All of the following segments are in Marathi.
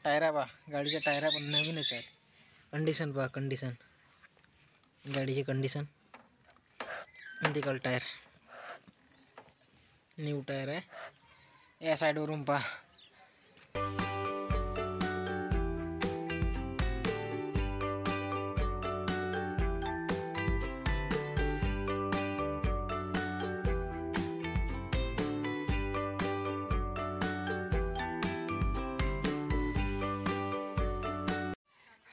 टायरा पहा, गाडीच्या टायरा पण नवीनच आहेत. कंडिशन पहा, कंडिशन गाडीची कंडिशन. इंडिकल टायर न्यू टायर आहे. या साईडवरून पहा.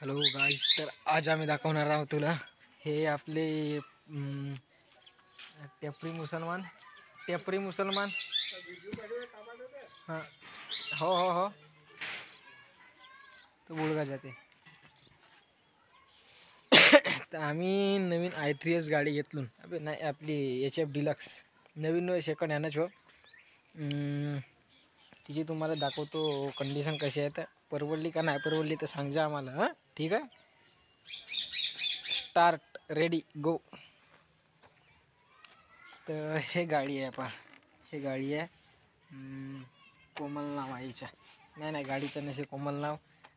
हॅलो गाईस, तर आज आम्ही दाखवणार आहोत तुला हे आपले टेपरी मुसलमान हां हो हो हो तो बुळगा जाते. तर आम्ही नवीन i3s गाडी घेतलून नाही आपली HF डिलक्स नवीन सेकंड हँडच हो. तिची तुम्हाला दाखवतो कंडिशन कशी आहे. तर परवडली का नाही परवडली तर सांगा आम्हाला. हां ठीक आहे. स्टार्ट रेडी गो. तर हे गाडी आहे पहा, हे गाडी आहे कोमल नाव आईच्या. नाही गाडीचं नसे कोमल नाव.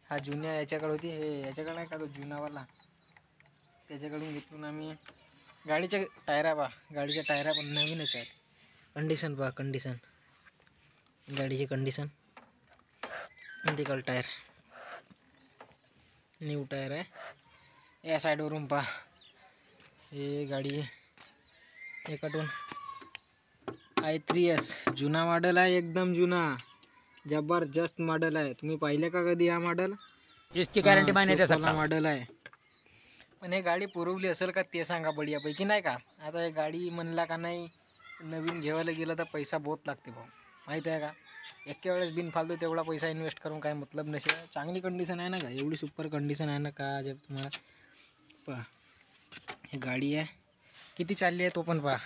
हा जुन्या याच्याकडे होती, हे याच्याकडे नाही का तो जुनावाला, त्याच्याकडून घेतून आम्ही. गाडीच्या टायरा पहा, गाडीच्या टायरा पण नवीनच आहेत. कंडिशन पहा, कंडिशन गाडीची कंडिशन. इंडिकल टायर न्यू टायर आहे. या साईडवरून पहा. हे गाडी एकाटून i3s जुना मॉडेल आहे, एकदम जुना जबरदस्त मॉडेल आहे. तुम्ही पाहिले का कधी हा मॉडेल? इसकी गॅरंटी मैं नहीं दे सकता. मॉडेल आहे. पण हे गाडी पुरवली असेल का ते सांगा बढियापैकी, नाही का? आता हे गाडी म्हणला का नाही नवीन घ्यायला गेलं तर पैसा बहुत लागते भाऊ, माहीत आहे का? एके वेळेस बिनफालतू तेवढा पैसा इन्व्हेस्ट करून काय मतलब नसे. चांगली कंडिशन आहे ना का, एवढी सुपर कंडिशन आहे ना का जब तुम्हाला पहा. हे गाडी आहे, किती चालली आहे तो पण पहा.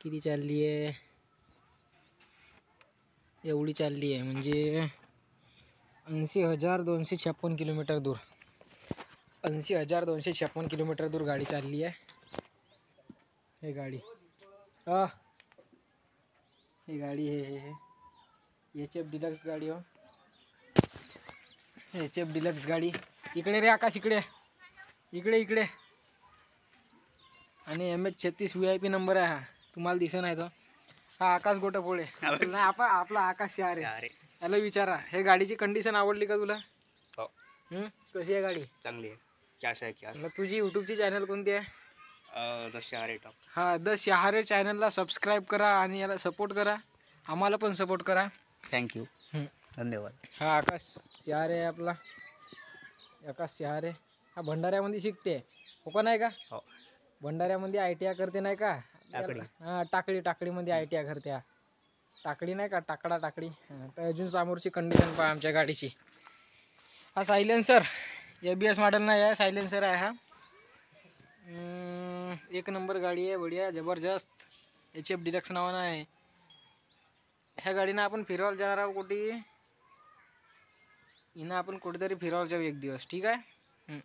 किती चालली आहे, एवढी चालली आहे म्हणजे 80,256 किलोमीटर दूर. 80,256 किलोमीटर दूर गाडी चालली आहे. हे गाडी ही गाडी हे HF डिलक्स गाडी हो. HF डिलक्स गाडी. इकडे रे आकाश, इकडे इकडे इकडे. आणि MH36 VIP नंबर आहे हा, तुम्हाला दिसत नाही तो. हा आकाश गोटपोळे नाही, आपला आकाश शहारे. याला विचारा. हे गाडीची कंडिशन आवडली का तुला? हो. कशी आहे गाडी? चांगली आहे. कॅश आहे कॅश. मग तुझी यूट्यूबची चॅनल कोणती आहे? द शहारे टॉप. हा, द शहारे चॅनलला सबस्क्राईब करा आणि याला सपोर्ट करा. आम्हाला पण सपोर्ट करा. थँक्यू, धन्यवाद. हा आकाश शहारे आहे आपला, आकाश शहारे. हा भंडाऱ्यामध्ये शिकते हो का, नाही का? हो. भंडाऱ्यामध्ये ITI करते नाही का? टाकळी. हां टाकळीमध्ये ITI करते. टाकळी नाही का, टाकळी. तर अजून समोरची कंडिशन पहा आमच्या गाडीची. हा सायलेन्सर ABS मॉडेल नाही आहे, सायलेन्सर आहे हा. एक नंबर गाडी आहे, बढिया जबरदस्त. HF डिलक्स नावानं आहे. ह्या गाडीनं आपण फिरायला जाणार आहोत कुठे, हिनं आपण कुठेतरी फिरायला जाऊ एक दिवस, ठीक आहे.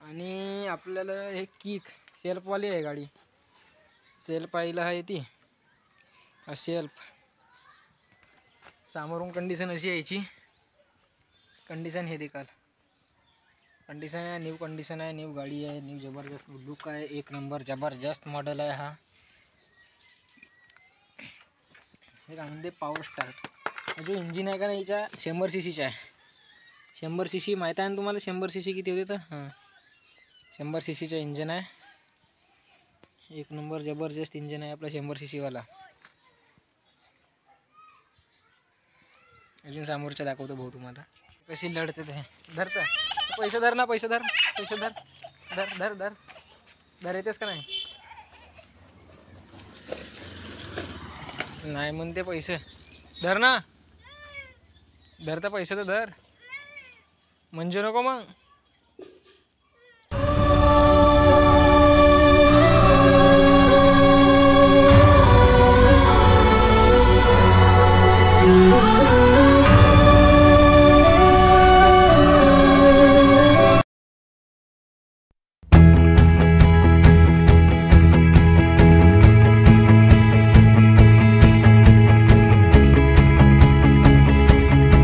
आणि आपल्याला हे किक सेल्फवाली आहे गाडी. सेल्फ पाहिलं आहे ती, हा सेल्फ. समोरून कंडिशन अशी यायची. कंडिशन हे देखील कंडिशन आहे, न्यू कंडिशन आहे, न्यू गाडी आहे, न्यू जबरदस्त लुक आहे, एक नंबर जबरदस्त मॉडेल आहे हा. हे काय म्हणते पॉवर स्टार्ट. जो इंजिन आहे का नाही याच्या 100 cc आहे. 100 cc माहीत आहे ना तुम्हाला? 100 cc किती होते तर? हां 100 cc इंजन आहे. एक नंबर जबरदस्त इंजन आहे आपला 100 cc वाला. अजून समोरच्या दाखवतो भाऊ तुम्हाला कशी लढते ते. धरता पैसे धर ना, पैसे धर, पैसे धर धर धर धर धर. येतेस का नाही? नाही म्हणते पैसे धर ना, धर तर पैसे तर धर म्हणजे नको मग.